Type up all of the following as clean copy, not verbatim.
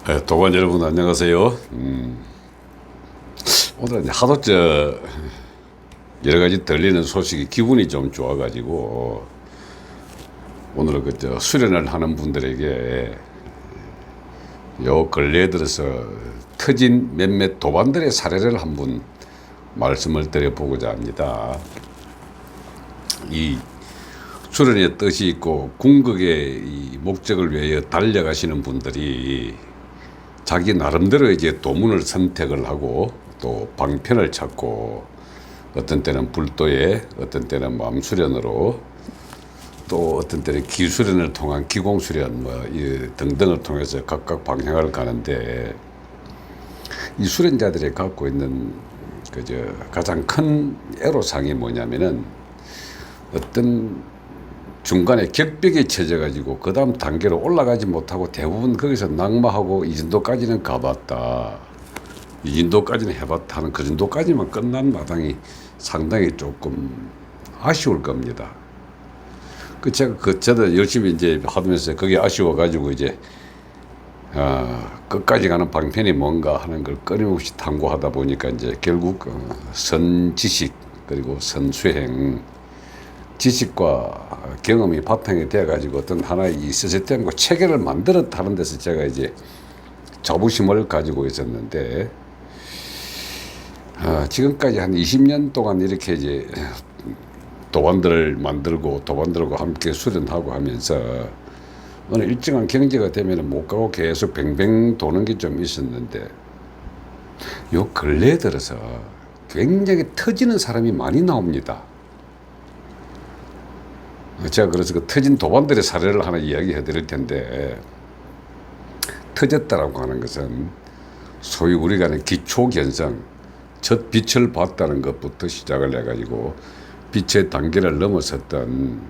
네, 도관 여러분 안녕하세요. 오늘 이제 하도 여러 가지 들리는 소식이 기분이 좀 좋아가지고 오늘은 수련을 하는 분들에게 요 근래에 들어서 터진 몇몇 도반들의 사례를 한번 말씀을 드려보고자 합니다. 이 수련의 뜻이 있고 궁극의 이 목적을 위하여 달려가시는 분들이 자기 나름대로 이제 도문을 선택을 하고 또 방편을 찾고 어떤 때는 불도에 어떤 때는 마음수련으로 또 어떤 때는 기수련을 통한 기공수련 등등을 통해서 각각 방향을 가는데 이 수련자들이 갖고 있는 가장 큰 애로사항이 뭐냐면은 어떤 중간에 격벽에 처져가지고 그 다음 단계로 올라가지 못하고 대부분 거기서 낙마하고 이 정도까지는 가봤다, 이 정도까지는 해봤다 하는 그 정도까지만 끝난 마당이 상당히 조금 아쉬울 겁니다. 저도 열심히 이제 하면서 그게 아쉬워가지고 이제 끝까지 가는 방편이 뭔가 하는 걸 끊임없이 탐구하다 보니까 이제 결국 선지식 그리고 선수행, 지식과 경험이 바탕이 되어가지고 어떤 하나의 이 시스템과 체계를 만들었다는 데서 제가 이제 자부심을 가지고 있었는데, 지금까지 한 20년 동안 이렇게 이제 도반들을 만들고 도반들과 함께 수련하고 하면서 어느 일정한 경제가 되면 못 가고 계속 뱅뱅 도는 게 좀 있었는데, 요 근래에 들어서 굉장히 터지는 사람이 많이 나옵니다. 제가 그래서 그 터진 도반들의 사례를 하나 이야기해 드릴 텐데, 터졌다라고 하는 것은 소위 우리가 하는 기초견성, 첫 빛을 봤다는 것부터 시작을 해가지고 빛의 단계를 넘어섰던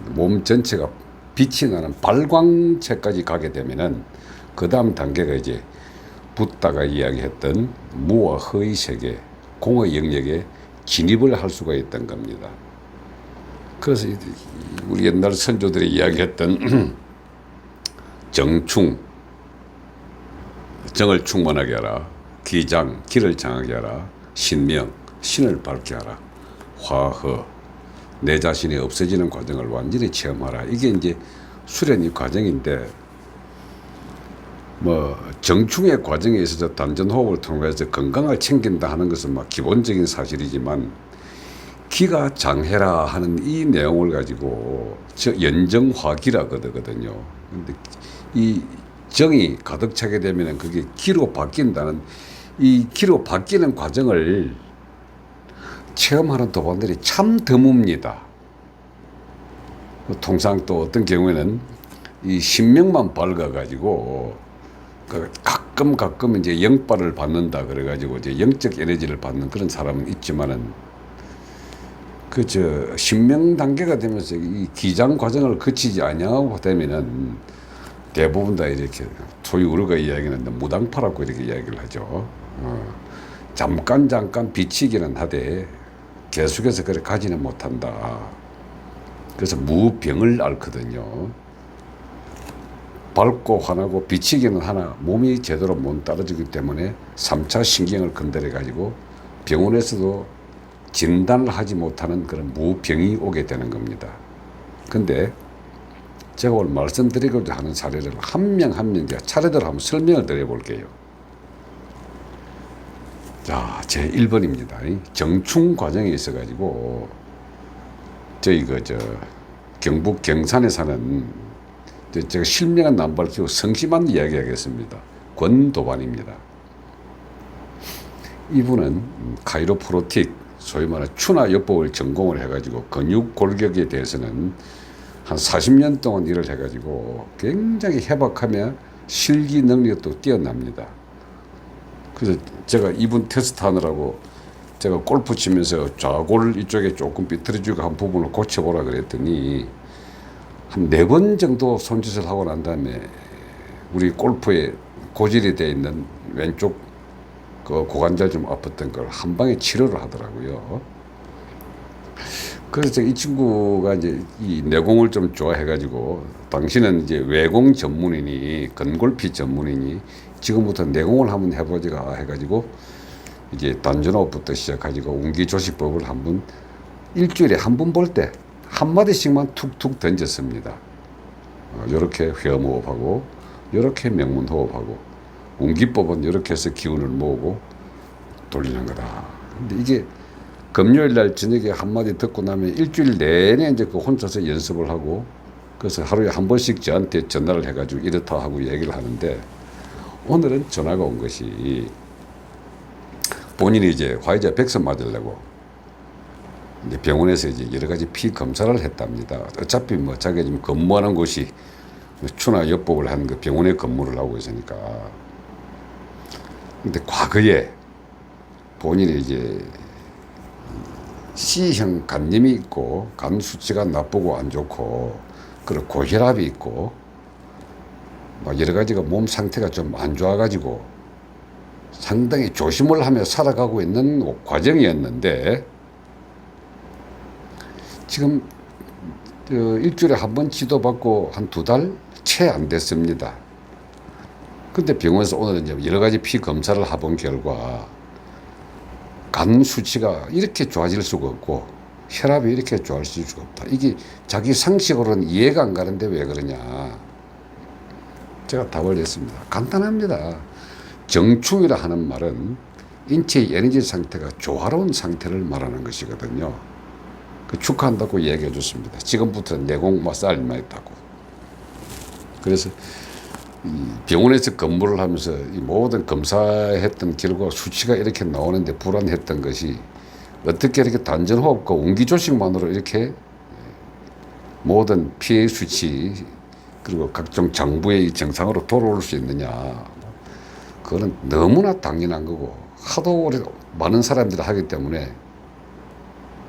몸 전체가 빛이 나는 발광체까지 가게 되면은 그 다음 단계가 이제 붓다가 이야기했던 무와 허의 세계, 공의 영역에 진입을 할 수가 있던 겁니다. 그래서 우리 옛날 선조들이 이야기했던 정충, 정을 충만하게 하라, 기장, 길을 장하게 하라, 신명, 신을 밝게 하라, 화허, 내 자신이 없어지는 과정을 완전히 체험하라. 이게 이제 수련의 과정인데, 정충의 과정에 있어서 단전호흡을 통해서 건강을 챙긴다 하는 것은 기본적인 사실이지만, 기가 장해라 하는 이 내용을 가지고 연정화기라 그러거든요. 근데 이 정이 가득 차게 되면 그게 기로 바뀐다는, 이 기로 바뀌는 과정을 체험하는 도반들이 참 드뭅니다. 통상 또 어떤 경우에는 이 신명만 밝아가지고 가끔 이제 영발을 받는다 그래가지고 이제 영적 에너지를 받는 그런 사람은 있지만은, 신명 단계가 되면서 이 기장 과정을 거치지 아니하고 되면은 대부분 다 이렇게 소위 우리가 이야기하는 무당파라고 이렇게 이야기를 하죠. 잠깐 비치기는 하되 계속해서 그래 가지는 못한다. 그래서 무병을 앓거든요. 밝고 환하고 비치기는 하나 몸이 제대로 못 따라주기 때문에 3차 신경을 건드려 가지고 병원에서도 진단을 하지 못하는 그런 무병이 오게 되는 겁니다. 근데 제가 오늘 말씀드리고자 하는 사례를 한 명 한 명 차례대로 한번 설명을 드려볼게요. 자, 제 1번입니다. 정충 과정에 있어가지고 저희 경북 경산에 사는 제가 실명은 안 밝히고 성씨만 이야기하겠습니다. 권도반입니다. 이분은 카이로프로틱, 소위 말하는 추나요법을 전공을 해가지고 근육 골격에 대해서는 한 40년 동안 일을 해가지고 굉장히 해박하며 실기 능력도 뛰어납니다. 그래서 제가 이분 테스트하느라고 제가 골프 치면서 좌골 이쪽에 조금 삐뚤어지고 한 부분을 고쳐보라 그랬더니 한 4번 정도 손짓을 하고 난 다음에 우리 골프에 고질이 되어 있는 왼쪽 고관절 좀 아팠던 걸 한 방에 치료를 하더라고요. 그래서 이 친구가 이제 이 내공을 좀 좋아해가지고, 당신은 이제 외공 전문이니 근골피 전문이니 지금부터 내공을 한번 해보지가 해가지고 이제 단전호흡부터 시작하지고 운기조시법을 한번 일주일에 한 번 볼 때 한마디씩만 툭툭 던졌습니다. 이렇게 회음호흡하고 이렇게 명문호흡하고 운기법은 이렇게 해서 기운을 모으고 돌리는 거다. 근데 이게 금요일 날 저녁에 한마디 듣고 나면 일주일 내내 이제 그 혼자서 연습을 하고 그래서 하루에 한 번씩 저한테 전화를 해가지고 이렇다 하고 얘기를 하는데 오늘은 전화가 온 것이 본인이 이제 화이자 백선 맞으려고 이제 병원에서 이제 여러 가지 피 검사를 했답니다. 어차피 뭐 자기가 지금 근무하는 곳이 추나 여법을 한 그 병원에 근무를 하고 있으니까. 근데 과거에 본인이 이제 C형 간염이 있고 간 수치가 나쁘고 안 좋고 그리고 고혈압이 있고 막 여러 가지가 몸 상태가 좀 안 좋아가지고 상당히 조심을 하며 살아가고 있는 과정이었는데 지금 일주일에 한 번 지도받고 한 2달 채 안 됐습니다. 근데 병원에서 오늘은 이제 여러 가지 피 검사를 해본 결과 간 수치가 이렇게 좋아질 수가 없고 혈압이 이렇게 좋아질 수가 없다. 이게 자기 상식으로는 이해가 안 가는데 왜 그러냐. 제가 답을 냈습니다. 간단합니다. 정충이라 하는 말은 인체의 에너지 상태가 조화로운 상태를 말하는 것이거든요. 그 축하한다고 얘기해 줬습니다. 지금부터는 내공만 쌓일만 있다고. 그래서 병원에서 근무를 하면서 이 모든 검사했던 결과 수치가 이렇게 나오는데 불안했던 것이 어떻게 이렇게 단전호흡과 운기조식만으로 이렇게 모든 피해 수치 그리고 각종 장부의 정상으로 돌아올 수 있느냐. 그거는 너무나 당연한 거고 하도 오래 많은 사람들이 하기 때문에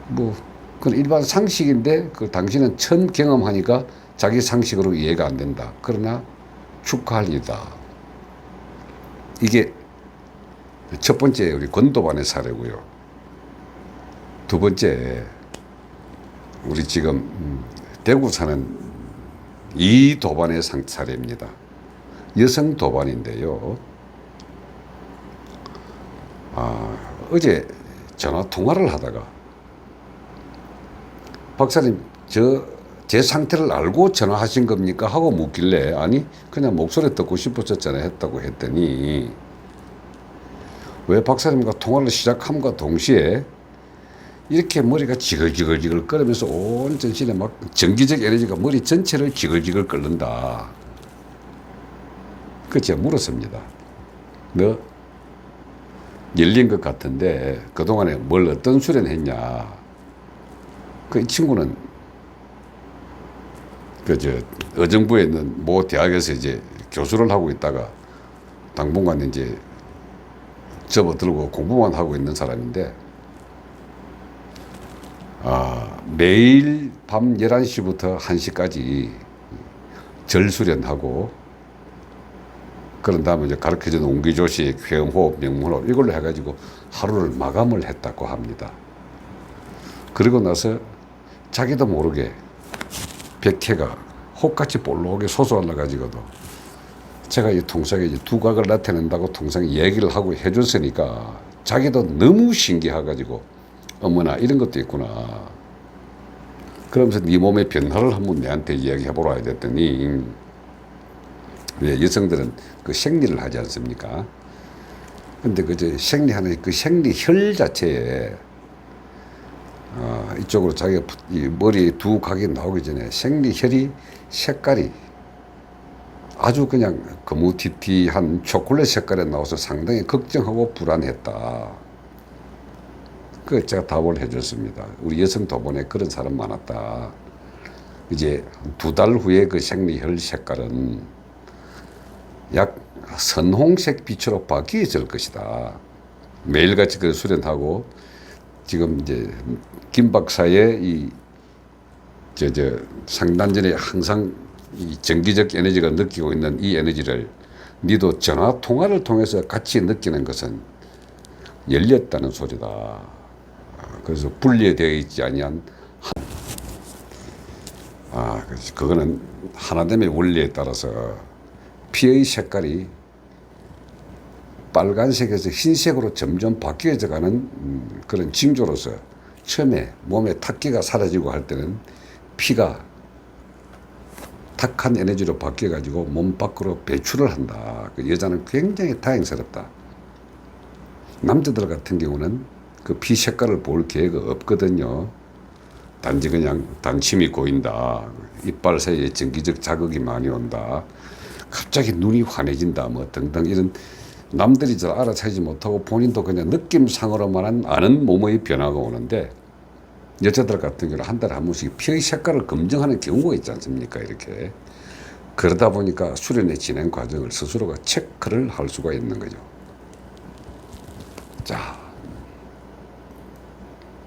뭐 그건 일반 상식인데 그 당신은 처음 경험하니까 자기 상식으로 이해가 안 된다. 그러나 축하할 일이다. 이게 첫 번째 우리 권도반의 사례고요. 두 번째 우리 지금 대구 사는 이도반의 사례입니다. 여성 도반인데요. 어제 전화 통화를 하다가 박사님 제 상태를 알고 전화하신 겁니까? 하고 묻길래 아니 그냥 목소리 듣고 싶었잖아요 했다고 했더니 왜 박사님과 통화를 시작함과 동시에 이렇게 머리가 지글지글 끓으면서 온 전신에 막 전기적 에너지가 머리 전체를 지글지글 끓는다. 그 제가 물었습니다. 너 열린 것 같은데 그동안에 뭘 어떤 수련했냐. 이 친구는 의정부에 있는 모 대학에서 이제 교수를 하고 있다가 당분간 이제 접어들고 공부만 하고 있는 사람인데 매일 밤 11시부터 1시까지 절수련하고 그런 다음에 이제 가르쳐주는 운기조식, 회음호흡, 명문호흡 이걸로 해가지고 하루를 마감을 했다고 합니다. 그리고 나서 자기도 모르게 백태가 혹같이 볼록하게 솟아올라 가지고도 제가 이 통상에 이제 두각을 나타낸다고 통상에 얘기를 하고 해줬으니까 자기도 너무 신기해가지고 어머나 이런 것도 있구나. 그러면서 네 몸의 변화를 한번 내한테 이야기해보라 했더니 왜 여성들은 그 생리를 하지 않습니까? 근데 생리하는 그 생리혈 자체에 이쪽으로 자기가 이 머리 두 각이 나오기 전에 생리혈이 색깔이 아주 그냥 거무튀튀한 초콜릿 색깔에 나와서 상당히 걱정하고 불안했다. 그 제가 답을 해줬습니다. 우리 여성 도반에 그런 사람 많았다. 이제 2달 후에 그 생리혈 색깔은 약 선홍색 빛으로 바뀌어질 것이다. 매일같이 그 수련하고 지금 이제 김 박사의 상단전에 항상 이 전기적 에너지가 느끼고 있는 이 에너지를 니도 전화 통화를 통해서 같이 느끼는 것은 열렸다는 소리다. 그래서 분리되어 있지 아니한 그거는 하나됨의 원리에 따라서 피의 색깔이 빨간색에서 흰색으로 점점 바뀌어져 가는 그런 징조로서 처음에 몸에 탁기가 사라지고 할 때는 피가 탁한 에너지로 바뀌어 가지고 몸 밖으로 배출을 한다. 그 여자는 굉장히 다행스럽다. 남자들 같은 경우는 그 피 색깔을 볼 기회가 없거든요. 단지 그냥 단침이 고인다. 이빨 사이에 전기적 자극이 많이 온다. 갑자기 눈이 환해진다. 뭐 등등 이런 남들이 잘 알아차리지 못하고 본인도 그냥 느낌상으로만 아는 몸의 변화가 오는데 여자들 같은 경우는 한 달에 한 번씩 피의 색깔을 검증하는 경우가 있지 않습니까? 이렇게. 그러다 보니까 수련의 진행 과정을 스스로가 체크를 할 수가 있는 거죠. 자,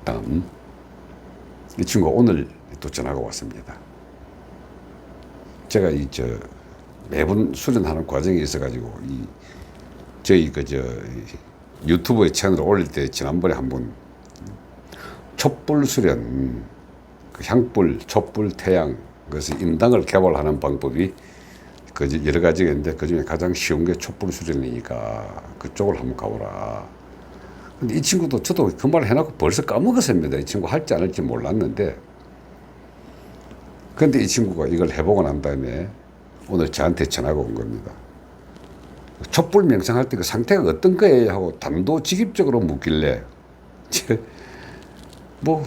다음. 이 친구가 오늘 또 전화가 왔습니다. 제가 매번 수련하는 과정이 있어가지고, 저희 유튜브에 채널을 올릴 때 지난번에 한번 촛불 수련, 그 향불, 촛불, 태양, 그래서 인당을 개발하는 방법이 여러 가지가 있는데 그 중에 가장 쉬운 게 촛불 수련이니까 그쪽을 한번 가보라. 근데 이 친구도 저도 그 말 해놓고 벌써 까먹었습니다. 이 친구 할지 안 할지 몰랐는데. 근데 이 친구가 이걸 해보고 난 다음에 오늘 저한테 전화가 온 겁니다. 촛불 명상할 때 그 상태가 어떤 거예요? 하고 단도직입적으로 묻길래 뭐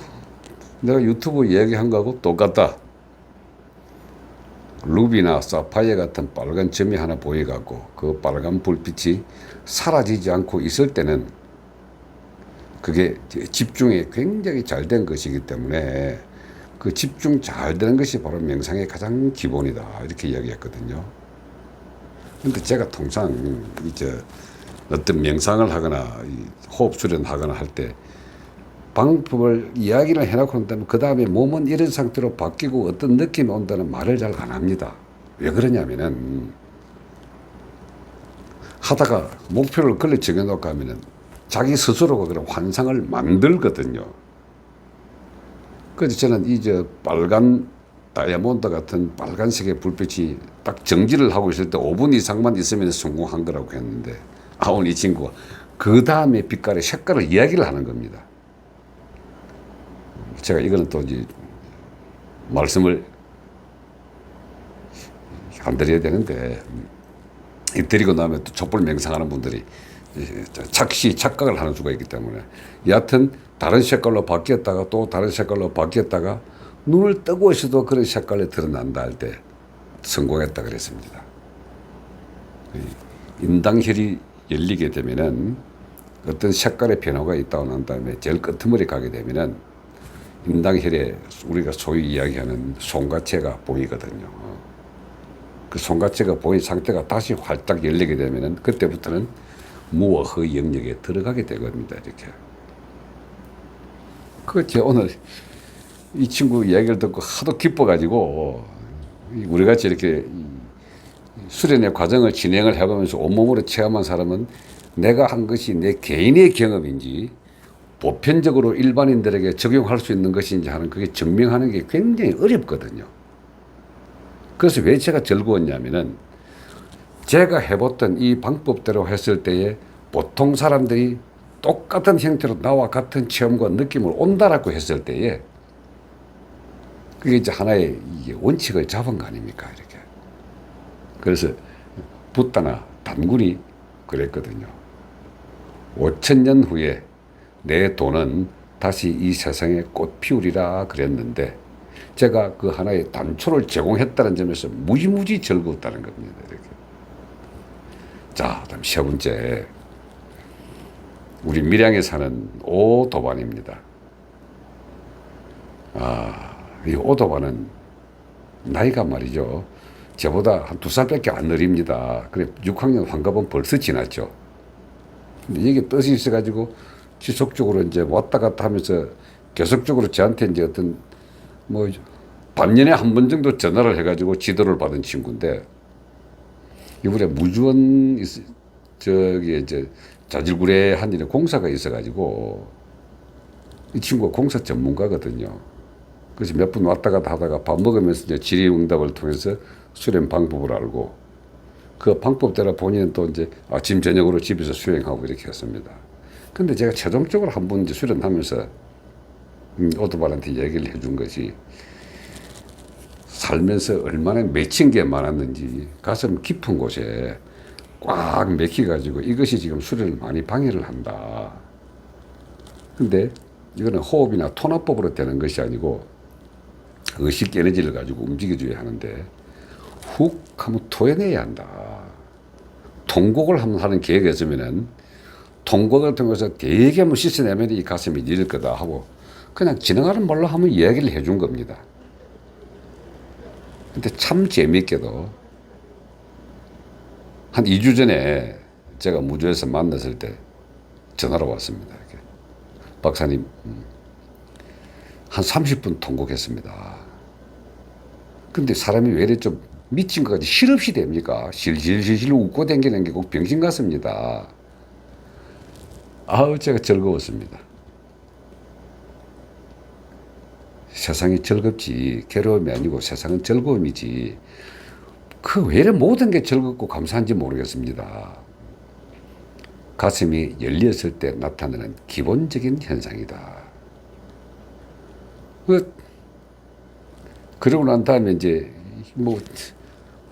내가 유튜브 이야기한 거하고 똑같다. 루비나 사파이어 같은 빨간 점이 하나 보여갖고 그 빨간 불빛이 사라지지 않고 있을 때는 그게 집중이 굉장히 잘 된 것이기 때문에 그 집중 잘 되는 것이 바로 명상의 가장 기본이다. 이렇게 이야기했거든요. 근데 제가 통상 어떤 명상을 하거나 호흡 수련하거나 할 때 방법을 이야기를 해놓고 한다면 그 다음에 몸은 이런 상태로 바뀌고 어떤 느낌이 온다는 말을 잘 안 합니다. 왜 그러냐면은 하다가 목표를 걸러 정해놓고 하면은 자기 스스로가 그런 환상을 만들거든요. 그래서 저는 빨간 다이아몬드 같은 빨간색의 불빛이 딱 정지를 하고 있을 때 5분 이상만 있으면 성공한 거라고 했는데 오늘 이 친구가 그 다음에 빛깔의 색깔을 이야기를 하는 겁니다. 제가 이거는 또 말씀을 안 드려야 되는데 드리고 나면 또 촛불 명상하는 분들이 착각을 하는 수가 있기 때문에 여하튼 다른 색깔로 바뀌었다가 또 다른 색깔로 바뀌었다가 눈을 뜨고 있어도 그런 색깔이 드러난다 할 때 성공했다 그랬습니다. 인당혈이 열리게 되면은 어떤 색깔의 변화가 있다고 난 다음에 제일 끄트머리 가게 되면은 인당혈에 우리가 소위 이야기하는 송가체가 보이거든요. 그 송가체가 보인 상태가 다시 활짝 열리게 되면은 그때부터는 무와 허 영역에 들어가게 되겁니다. 이렇게. 제가 오늘 이 친구 이야기를 듣고 하도 기뻐가지고 우리 같이 이렇게 수련의 과정을 진행을 해가면서 온몸으로 체험한 사람은 내가 한 것이 내 개인의 경험인지 보편적으로 일반인들에게 적용할 수 있는 것인지 하는 그게 증명하는 게 굉장히 어렵거든요. 그래서 왜 제가 즐거웠냐면은 제가 해봤던 이 방법대로 했을 때에 보통 사람들이 똑같은 형태로 나와 같은 체험과 느낌을 온다라고 했을 때에 그게 하나의 원칙을 잡은 거 아닙니까? 이렇게. 그래서 붓다나 단군이 그랬거든요. 5,000년 후에 내 돈은 다시 이 세상에 꽃 피우리라 그랬는데 제가 그 하나의 단초를 제공했다는 점에서 무지무지 즐거웠다는 겁니다. 이렇게. 자, 다음 세 번째. 우리 밀양에 사는 오도반입니다. 이 오도반은 나이가 말이죠. 저보다 한 2살밖에 안 어립니다. 그래 6학년 환갑은 벌써 지났죠. 근데 이게 뜻이 있어가지고 지속적으로 왔다 갔다 하면서 계속적으로 저한테 어떤 반년에 한 번 정도 전화를 해가지고 지도를 받은 친구인데 이번에 무주원 자질구레한 일에 공사가 있어가지고 이 친구가 공사 전문가거든요. 그래서 몇 분 왔다 갔다 하다가 밥 먹으면서 질의응답을 통해서 수련 방법을 알고 그 방법대로 본인은 또 이제 아침 저녁으로 집에서 수행하고 이렇게 했습니다. 근데 제가 최종적으로 한 번 이제 수련하면서 오토바이한테 얘기를 해준 것이 살면서 얼마나 맺힌 게 많았는지 가슴 깊은 곳에 꽉 맥혀가지고 이것이 지금 수련을 많이 방해를 한다. 근데 이거는 호흡이나 톤압법으로 되는 것이 아니고 의식 에너지를 가지고 움직여줘야 하는데 훅 하면 토해내야 한다. 통곡을 한번 하는 계획이 있으면은 통곡을 통해서 되게 한번 씻어내면 이 가슴이 열릴 거다 하고 그냥 지나가는 말로 한번 이야기를 해준 겁니다. 근데 참 재미있게도 한 2주 전에 제가 무주에서 만났을 때 전화로 왔습니다. 이렇게. 박사님, 한 30분 통곡했습니다. 근데 사람이 왜 이래 좀 미친 것까지 실없이 됩니까? 실실실실 웃고 댕기는 게 꼭 병신 같습니다. 아우, 제가 즐거웠습니다. 세상이 즐겁지 괴로움이 아니고 세상은 즐거움이지 그 왜 이래 모든 게 즐겁고 감사한지 모르겠습니다. 가슴이 열렸을 때 나타나는 기본적인 현상이다. 그러고 난 다음에 이제 뭐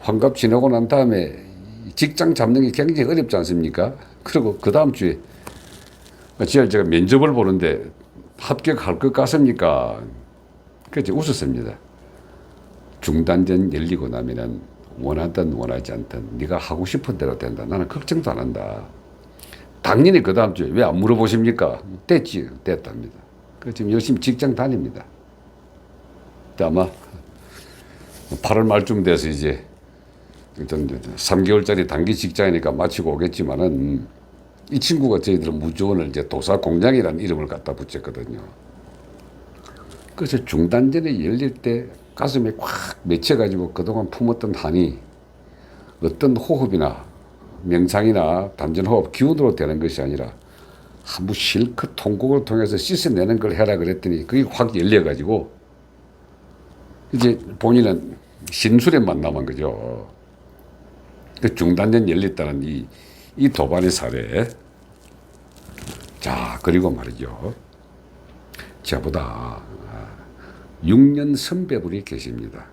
환갑 지나고 난 다음에 직장 잡는 게 굉장히 어렵지 않습니까? 그리고 그 다음 주에 제가 면접을 보는데 합격할 것 같습니까? 그래서 웃었습니다. 중단전 열리고 나면은 원하든 원하지 않든 네가 하고 싶은 대로 된다. 나는 걱정도 안 한다. 당연히 그 다음 주에 왜 안 물어보십니까? 됐지, 됐답니다. 그 지금 열심히 직장 다닙니다. 아마 8월 말쯤 돼서 이제 일단 3개월짜리 단기 직장이니까 마치고 오겠지만은 이 친구가 저희들은 무주원을 이제 도사공장이라는 이름을 갖다 붙였거든요. 그래서 중단전에 열릴 때 가슴에 꽉 맺혀가지고 그동안 품었던 한이 어떤 호흡이나 명상이나 단전호흡 기운으로 되는 것이 아니라 한번 실컷 통곡을 통해서 씻어내는 걸 해라 그랬더니 그게 확 열려가지고 이제 본인은 신술에만 남은 거죠. 그 중단전 열렸다는 이 도반의 사례. 자, 그리고 말이죠. 저보다 6년 선배분이 계십니다.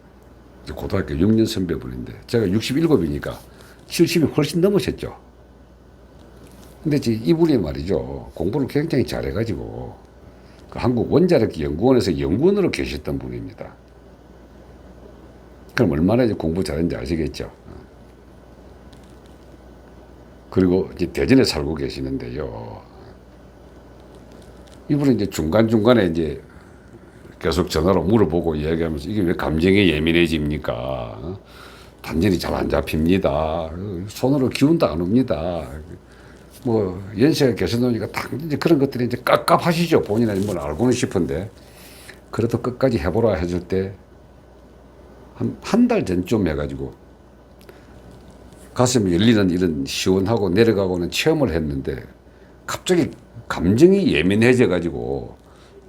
고등학교 6년 선배분인데 제가 67이니까 70이 훨씬 넘으셨죠. 근데 이분이 말이죠. 공부를 굉장히 잘해가지고 그 한국 원자력 연구원에서 연구원으로 계셨던 분입니다. 그럼 얼마나 이제 공부 잘했는지 아시겠죠. 그리고 이제 대전에 살고 계시는데요. 이분은 이제 중간중간에 이제 계속 전화로 물어보고 이야기하면서 이게 왜 감정이 예민해집니까? 단전이 잘 안 잡힙니다. 손으로 기운도 안 옵니다. 뭐 연세가 계셔놓으니까 당연히 그런 것들이 이제 깝깝하시죠. 본인은 뭘 알고는 싶은데 그래도 끝까지 해보라 해줄 때 한 달 전쯤 해가지고 가슴이 열리는 이런 시원하고 내려가고는 체험을 했는데 갑자기 감정이 예민해져가지고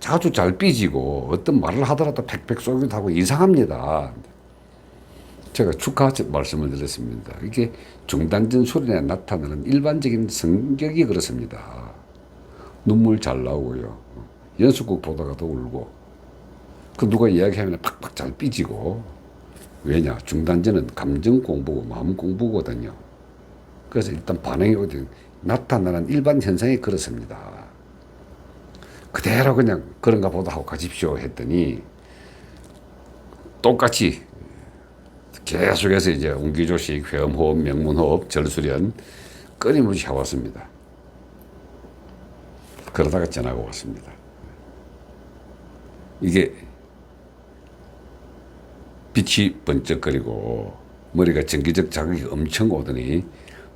자주 잘 삐지고 어떤 말을 하더라도 팩팩 쏘기도 하고 이상합니다. 제가 축하 말씀을 드렸습니다. 이게 중단전 수련에 나타나는 일반적인 성격이 그렇습니다. 눈물 잘 나오고요. 연습곡 보다가도 울고 그 누가 이야기하면 팍팍 잘 삐지고 왜냐? 중단전은 감정 공부고 마음 공부거든요. 그래서 일단 반응이 나타나는 일반 현상이 그렇습니다. 그대로 그냥 그런가 보다 하고 가십시오 했더니 똑같이 계속해서 이제 웅기조식, 회음호흡, 명문호흡, 절수련 끊임없이 해왔습니다. 그러다가 전화가 왔습니다. 이게 빛이 번쩍거리고 머리가 전기적 자극이 엄청 오더니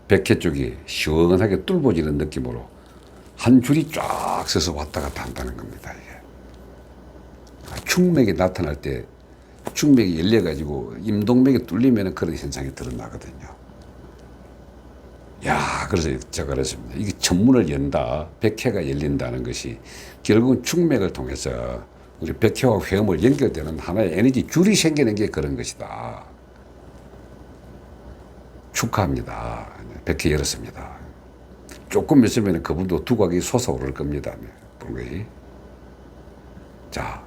백회 쪽이 시원하게 뚫어지는 느낌으로 한 줄이 쫙 서서 왔다 갔다 한다는 겁니다. 이게. 충맥이 나타날 때 충맥이 열려가지고 임동맥이 뚫리면 그런 현상이 드러나거든요. 야, 그래서 제가 그랬습니다. 이게 천문을 연다, 백회가 열린다는 것이 결국은 충맥을 통해서 우리 백회와 회음을 연결되는 하나의 에너지 줄이 생기는 게 그런 것이다. 축하합니다. 100회 열었습니다. 조금 있으면 그분도 두각이 솟아오를 겁니다. 분명히. 자,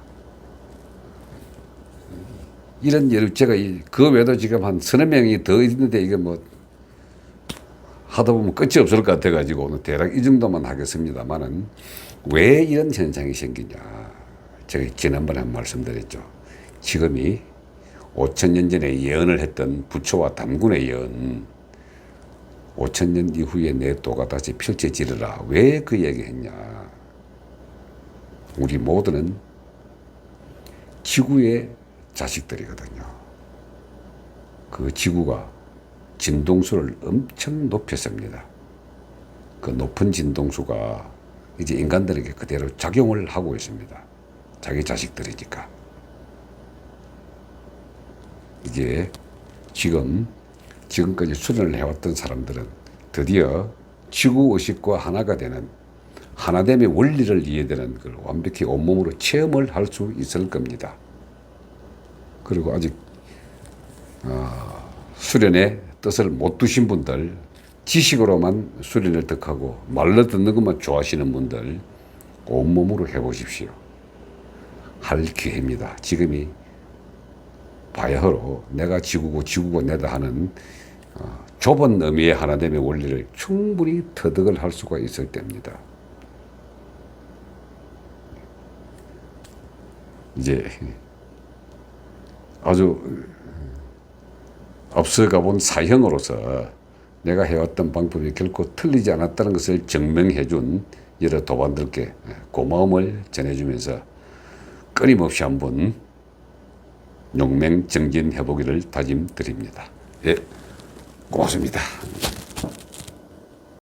이런 예를 제가 그 외에도 지금 한 서너 명이 더 있는데 이게 뭐 하다 보면 끝이 없을 것 같아가지고 오늘 대략 이 정도만 하겠습니다만은 왜 이런 현상이 생기냐. 제가 지난번에 한 말씀드렸죠. 지금이 5천년 전에 예언을 했던 부처와 담군의 예언 5천년 이후에 내 도가 다시 펼쳐지리라. 왜 그 얘기했냐. 우리 모두는 지구의 자식들이거든요. 그 지구가 진동수를 엄청 높였습니다. 그 높은 진동수가 이제 인간들에게 그대로 작용을 하고 있습니다. 자기 자식들이니까. 이게 지금까지 수련을 해왔던 사람들은 드디어 지구의식과 하나가 되는 하나됨의 원리를 이해되는 걸 완벽히 온몸으로 체험을 할 수 있을 겁니다. 그리고 아직 수련의 뜻을 못 두신 분들, 지식으로만 수련을 득하고 말로 듣는 것만 좋아하시는 분들 온몸으로 해보십시오. 할 기회입니다. 지금이 바야흐로 내가 지구고 지구고 내다 하는 좁은 의미의 하나됨의 원리를 충분히 터득을 할 수가 있을 때입니다. 이제 아주 앞서 가본 사형으로서 내가 해왔던 방법이 결코 틀리지 않았다는 것을 증명해 준 여러 도반들께 고마움을 전해주면서 끊임없이 한번 용맹정진해 보기를 다짐드립니다. 예, 고맙습니다.